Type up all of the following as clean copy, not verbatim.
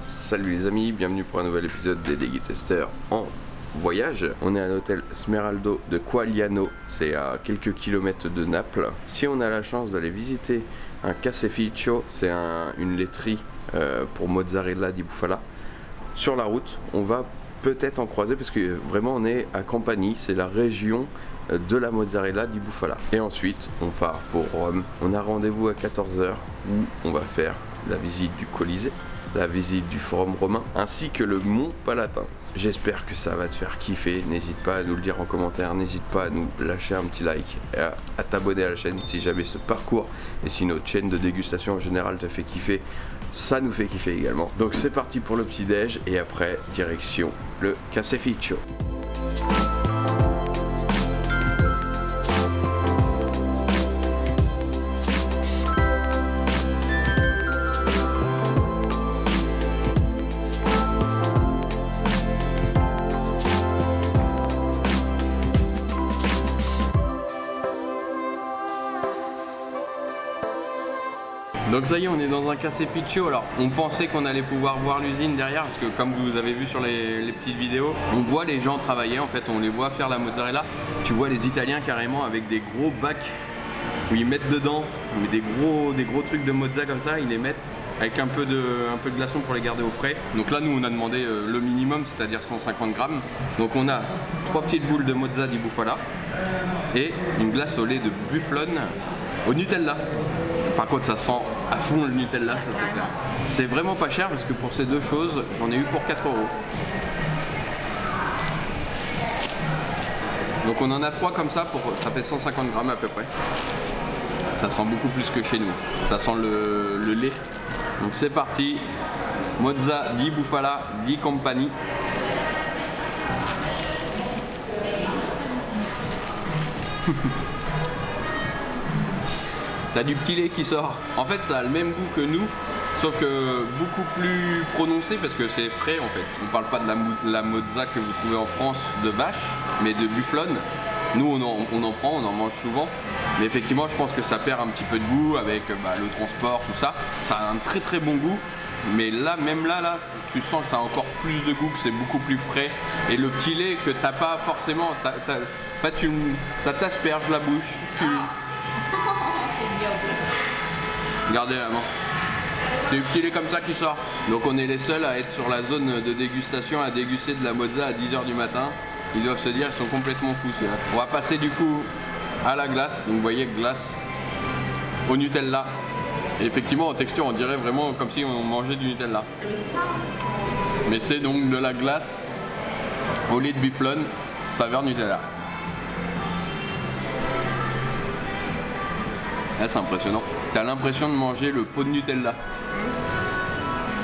Salut les amis, bienvenue pour un nouvel épisode des Dégusteurs en voyage. On est à l'hôtel Smeraldo de Quagliano, c'est à quelques kilomètres de Naples. Si on a la chance d'aller visiter un caseificio, c'est une laiterie pour mozzarella di bufala, sur la route, on va peut-être en croiser parce que vraiment on est à Campanie, c'est la région de la mozzarella di bufala. Et ensuite on part pour Rome. On a rendez-vous à 14 h où on va faire la visite du Colisée, la visite du Forum romain ainsi que le Mont Palatin. J'espère que ça va te faire kiffer. N'hésite pas à nous le dire en commentaire, n'hésite pas à nous lâcher un petit like et à t'abonner à la chaîne si jamais ce parcours et si notre chaîne de dégustation en général te fait kiffer, ça nous fait kiffer également. Donc c'est parti pour le petit déj et après direction le caseificio. Donc ça y est, on est dans un caseificio. Alors on pensait qu'on allait pouvoir voir l'usine derrière parce que comme vous avez vu sur les petites vidéos, on voit les gens travailler en fait, on les voit faire la mozzarella. Tu vois les Italiens carrément avec des gros bacs où ils mettent dedans mais des gros trucs de mozza comme ça, ils les mettent avec un peu de glaçon pour les garder au frais. Donc là nous on a demandé le minimum, c'est-à-dire 150 grammes. Donc on a 3 petites boules de mozza di bufala et une glace au lait de bufflone au Nutella. Par contre ça sent à fond le Nutella, ça c'est clair. C'est vraiment pas cher parce que pour ces deux choses, j'en ai eu pour 4 €. Donc on en a 3 comme ça, ça fait 150 grammes à peu près. Ça sent beaucoup plus que chez nous. Ça sent le lait. Donc c'est parti. Mozza di bufala di Campanie. T'as du petit lait qui sort. En fait ça a le même goût que nous, sauf que beaucoup plus prononcé parce que c'est frais en fait. On parle pas de la mozza que vous trouvez en France de vache, mais de bufflone. Nous on en prend, on en mange souvent. Mais effectivement je pense que ça perd un petit peu de goût avec le transport, tout ça. Ça a un très bon goût. Mais là, même là, tu sens que ça a encore plus de goût, que c'est beaucoup plus frais. Et le petit lait que t'as pas forcément, ça t'asperge la bouche. Regardez la main. C'est du petit lait comme ça qui sort. Donc on est les seuls à être sur la zone de dégustation, à déguster de la mozza à 10 h du matin. Ils doivent se dire, ils sont complètement fous ceux-là. On va passer du coup à la glace. Donc vous voyez, glace au Nutella. Et effectivement en texture on dirait vraiment comme si on mangeait du Nutella. Mais c'est donc de la glace au lait de bufflone, saveur Nutella. Là c'est impressionnant. T'as l'impression de manger le pot de Nutella.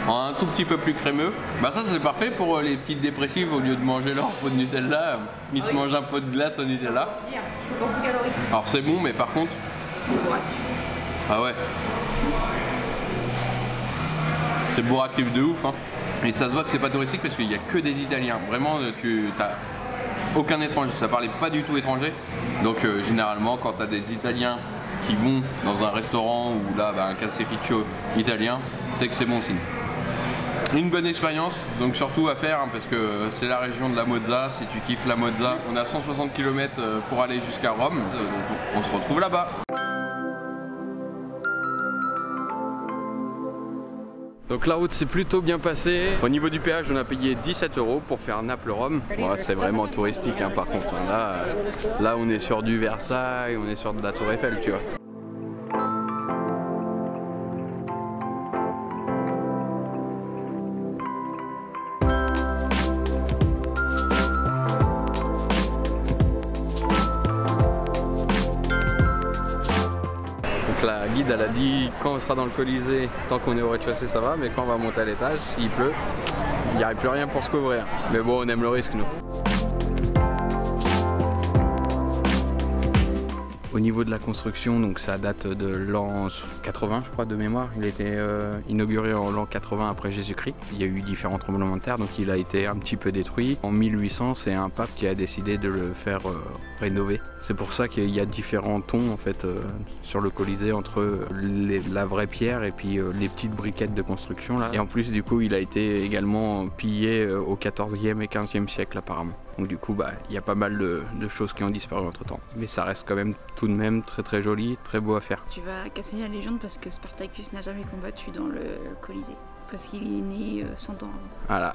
En un tout petit peu plus crémeux. Bah ça c'est parfait pour les petites dépressives, au lieu de manger leur pot de Nutella, ils se mangent un pot de glace au Nutella. Alors c'est bon mais par contre... Ah ouais. C'est bourratif de ouf hein. Et ça se voit que c'est pas touristique parce qu'il n'y a que des Italiens. Vraiment tu t'as aucun étranger, ça parlait pas du tout étranger. Donc généralement quand tu as des Italiens qui vont dans un restaurant ou là un caseificio italien, c'est que c'est bon signe. Une bonne expérience, donc surtout à faire hein, parce que c'est la région de la mozza. Si tu kiffes la mozza, on a 160 km pour aller jusqu'à Rome, donc on se retrouve là-bas. Donc la route s'est plutôt bien passée. Au niveau du péage, on a payé 17 € pour faire Naples-Rome. Bon, c'est vraiment touristique hein, par contre. Là, on est sur du Versailles, on est sur de la Tour Eiffel, tu vois. La guide elle a dit quand on sera dans le Colisée, tant qu'on est au rez-de-chaussée ça va, mais quand on va monter à l'étage, s'il pleut, il n'y aurait plus rien pour se couvrir. Mais bon, on aime le risque nous. Au niveau de la construction, donc ça date de l'an 80 je crois de mémoire. Il a été inauguré en l'an 80 après Jésus-Christ. Il y a eu différents tremblements de terre, donc il a été un petit peu détruit. En 1800, c'est un pape qui a décidé de le faire rénover. C'est pour ça qu'il y a différents tons en fait sur le Colisée entre la vraie pierre et puis les petites briquettes de construction là. Et en plus du coup il a été également pillé au 14e et 15e siècle apparemment. Donc du coup il y a pas mal de choses qui ont disparu entre temps. Mais ça reste quand même tout de même très joli, très beau à faire. Tu vas casser la légende parce que Spartacus n'a jamais combattu dans le Colisée. Parce qu'il est né 100 ans avant. Voilà,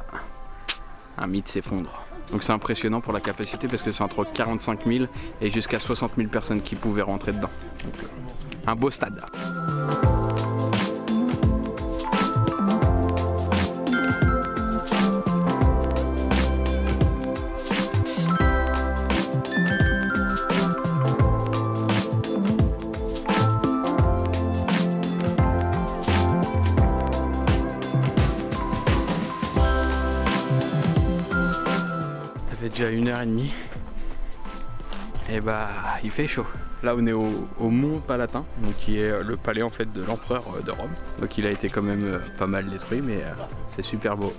un mythe s'effondre. Donc c'est impressionnant pour la capacité parce que c'est entre 45 000 et jusqu'à 60 000 personnes qui pouvaient rentrer dedans. Donc, un beau stade. Déjà 1h30 et il fait chaud. Là on est au Mont Palatin, donc qui est le palais en fait de l'empereur de Rome. Donc il a été quand même pas mal détruit, mais c'est super beau.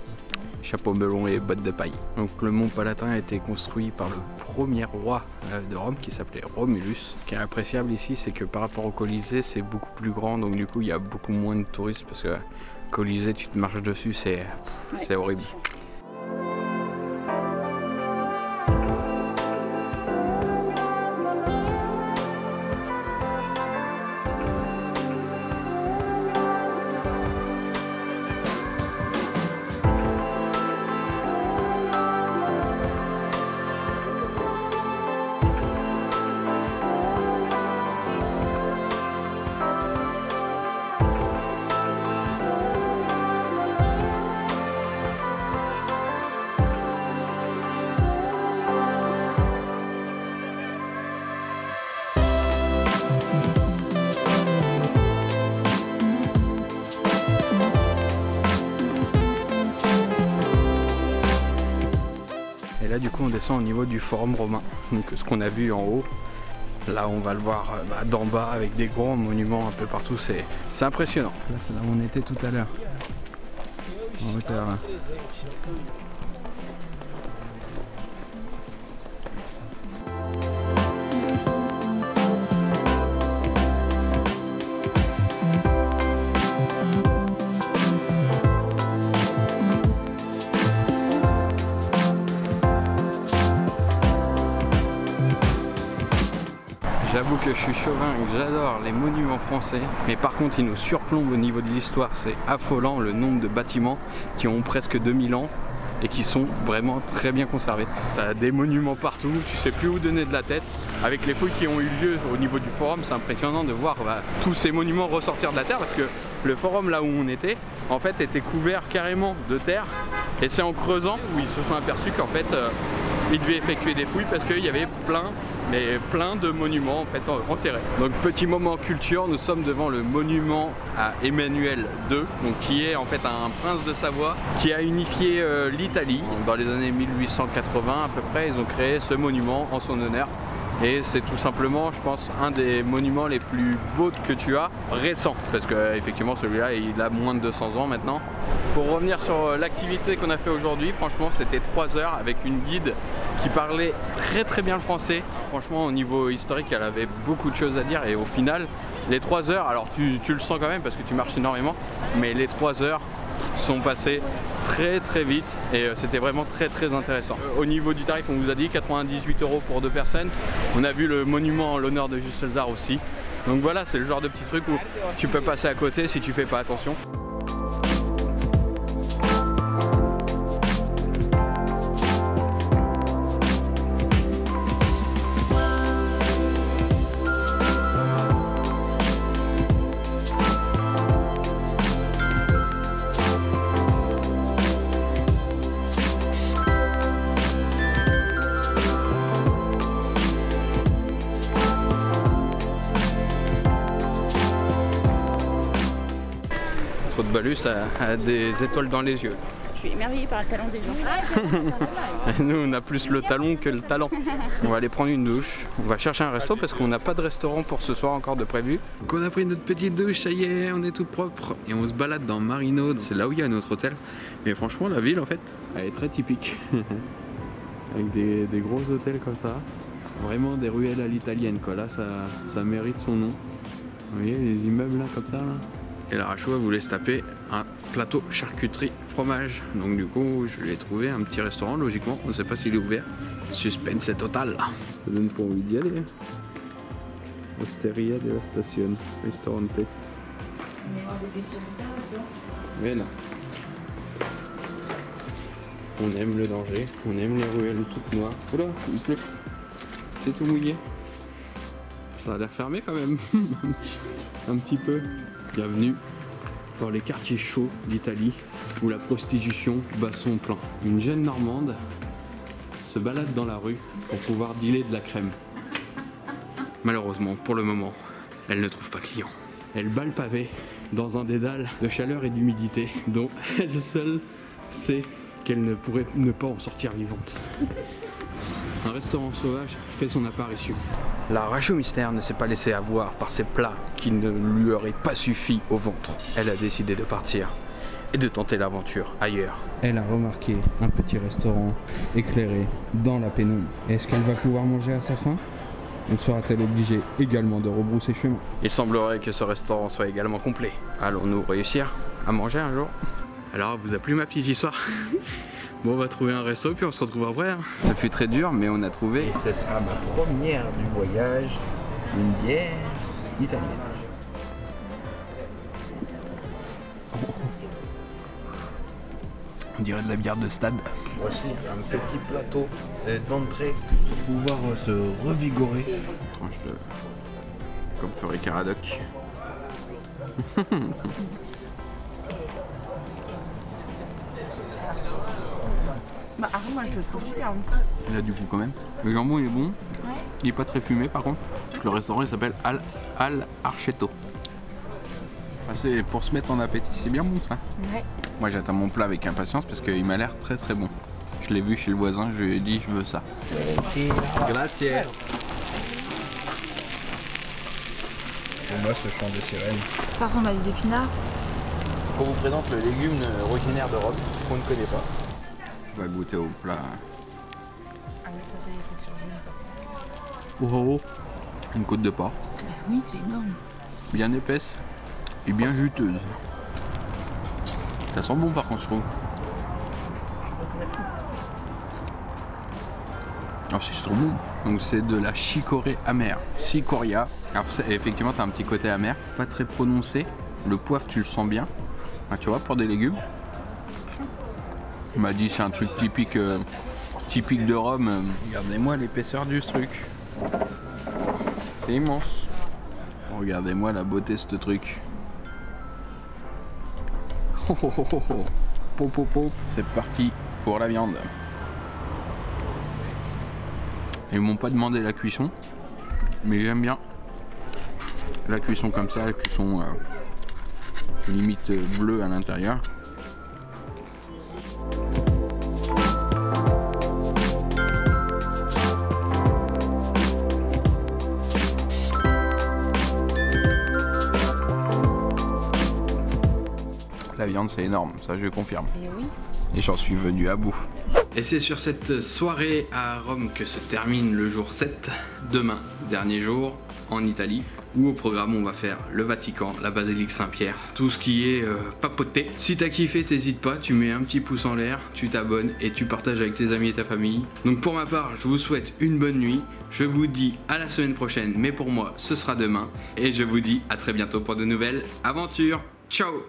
Chapeau melon et bottes de paille. Donc le Mont Palatin a été construit par le premier roi de Rome qui s'appelait Romulus. Ce qui est appréciable ici, c'est que par rapport au Colisée, c'est beaucoup plus grand, donc du coup il y a beaucoup moins de touristes parce que Colisée, tu te marches dessus, c'est horrible. Et là du coup on descend au niveau du Forum romain, donc ce qu'on a vu en haut, là on va le voir d'en bas avec des grands monuments un peu partout, c'est impressionnant. Là c'est là où on était tout à l'heure, en hauteur là. J'avoue que je suis chauvin et que j'adore les monuments français, mais par contre ils nous surplombent au niveau de l'histoire, c'est affolant le nombre de bâtiments qui ont presque 2000 ans et qui sont vraiment très bien conservés. T'as des monuments partout, tu sais plus où donner de la tête. Avec les fouilles qui ont eu lieu au niveau du forum, c'est impressionnant de voir tous ces monuments ressortir de la terre parce que le forum là où on était, en fait était couvert carrément de terre et c'est en creusant où ils se sont aperçus qu'en fait ils devaient effectuer des fouilles parce qu'il y avait plein de monuments en fait enterrés. Donc petit moment culture, nous sommes devant le monument à Emmanuel II, donc qui est en fait un prince de Savoie qui a unifié l'Italie. Dans les années 1880 à peu près, ils ont créé ce monument en son honneur. Et c'est tout simplement, je pense, un des monuments les plus beaux que tu as récents. Parce que effectivement celui-là il a moins de 200 ans maintenant. Pour revenir sur l'activité qu'on a fait aujourd'hui, franchement c'était 3 heures avec une guide qui parlait très bien le français. Franchement au niveau historique elle avait beaucoup de choses à dire et au final les 3 heures, alors tu le sens quand même parce que tu marches énormément, mais les 3 heures sont passées très vite et c'était vraiment très intéressant. Au niveau du tarif on vous a dit 98 € pour 2 personnes. On a vu le monument en l'honneur de Jules César aussi. Donc voilà, c'est le genre de petit truc où tu peux passer à côté si tu fais pas attention. De Balus a des étoiles dans les yeux. Je suis émerveillée par le talent des gens. Nous on a plus le talon que le talent. On va aller prendre une douche, on va chercher un resto parce qu'on n'a pas de restaurant pour ce soir encore de prévu. Donc on a pris notre petite douche, ça y est, on est tout propre. Et on se balade dans Marino, c'est là où il y a notre hôtel. Mais franchement la ville en fait, elle est très typique. Avec des gros hôtels comme ça. Vraiment des ruelles à l'italienne quoi, là ça mérite son nom. Vous voyez les immeubles là comme ça là. Et la Rachoua voulait se taper un plateau charcuterie fromage. Donc du coup je lui ai trouvé un petit restaurant logiquement, on ne sait pas s'il est ouvert. Suspense total là. Ça donne pas envie d'y aller. Osteria della Stazione, Ristorante. Mais là. On aime le danger, on aime les ruelles toutes noires. Oula, il pleut. C'est tout mouillé. Ça a l'air fermé quand même. un petit peu. Bienvenue dans les quartiers chauds d'Italie où la prostitution bat son plein. Une jeune Normande se balade dans la rue pour pouvoir dealer de la crème. Malheureusement, pour le moment, elle ne trouve pas client. Elle bat le pavé dans un dédale de chaleur et d'humidité dont elle seule sait qu'elle ne pourrait ne pas en sortir vivante. Un restaurant sauvage fait son apparition. La Rachoua Mystère ne s'est pas laissée avoir par ces plats qui ne lui auraient pas suffi au ventre. Elle a décidé de partir et de tenter l'aventure ailleurs. Elle a remarqué un petit restaurant éclairé dans la pénombre. Est-ce qu'elle va pouvoir manger à sa faim? Ou sera-t-elle obligée également de rebrousser chemin? Il semblerait que ce restaurant soit également complet. Allons-nous réussir à manger un jour? Alors, vous a plu ma petite histoire? Bon, on va trouver un resto puis on se retrouve après. Hein. Ça fut très dur, mais on a trouvé. Et ce sera ma première du voyage, une bière italienne. On dirait de la bière de stade. Voici un petit plateau d'entrée pour pouvoir se revigorer. Tranche de... Comme ferait Caradoc. Bah après moi je le trouve super bon. Il a du goût quand même. Le jambon il est bon. Ouais. Il est pas très fumé par contre. Le restaurant il s'appelle Al Archetto. Ah, c'est pour se mettre en appétit, c'est bien bon ça. Ouais. Moi j'attends mon plat avec impatience parce qu'il m'a l'air très très bon. Je l'ai vu chez le voisin, je lui ai dit je veux ça. Grazie. Pour moi ce chant de sirène. Ça ressemble à des épinards. On vous présente le légume originaire de Rome qu'on ne connaît pas. On va goûter au plat. Ah oui, ça c'est Oh oh, une côte de porc. Oui, c'est énorme. Bien épaisse et bien juteuse. Ça sent bon par contre je trouve. Alors c'est trop bon. Donc c'est de la chicorée amère. Cicoria. Alors effectivement t'as un petit côté amer, pas très prononcé. Le poivre tu le sens bien. Ah, tu vois pour des légumes. Il m'a dit c'est un truc typique, typique de Rome. Regardez-moi l'épaisseur du truc. C'est immense. Regardez-moi la beauté de ce truc. Oh, oh, oh, oh, oh. Po, po, po. C'est parti pour la viande. Ils m'ont pas demandé la cuisson, mais j'aime bien la cuisson comme ça, la cuisson limite bleue à l'intérieur. La viande c'est énorme, ça je confirme. Et oui. Et j'en suis venu à bout. Et c'est sur cette soirée à Rome que se termine le jour 7. Demain, dernier jour en Italie, où au programme on va faire le Vatican, la basilique Saint-Pierre, tout ce qui est papoté. Si t'as kiffé, t'hésites pas, tu mets un petit pouce en l'air, tu t'abonnes et tu partages avec tes amis et ta famille. Donc pour ma part, je vous souhaite une bonne nuit. Je vous dis à la semaine prochaine, mais pour moi ce sera demain. Et je vous dis à très bientôt pour de nouvelles aventures. Ciao!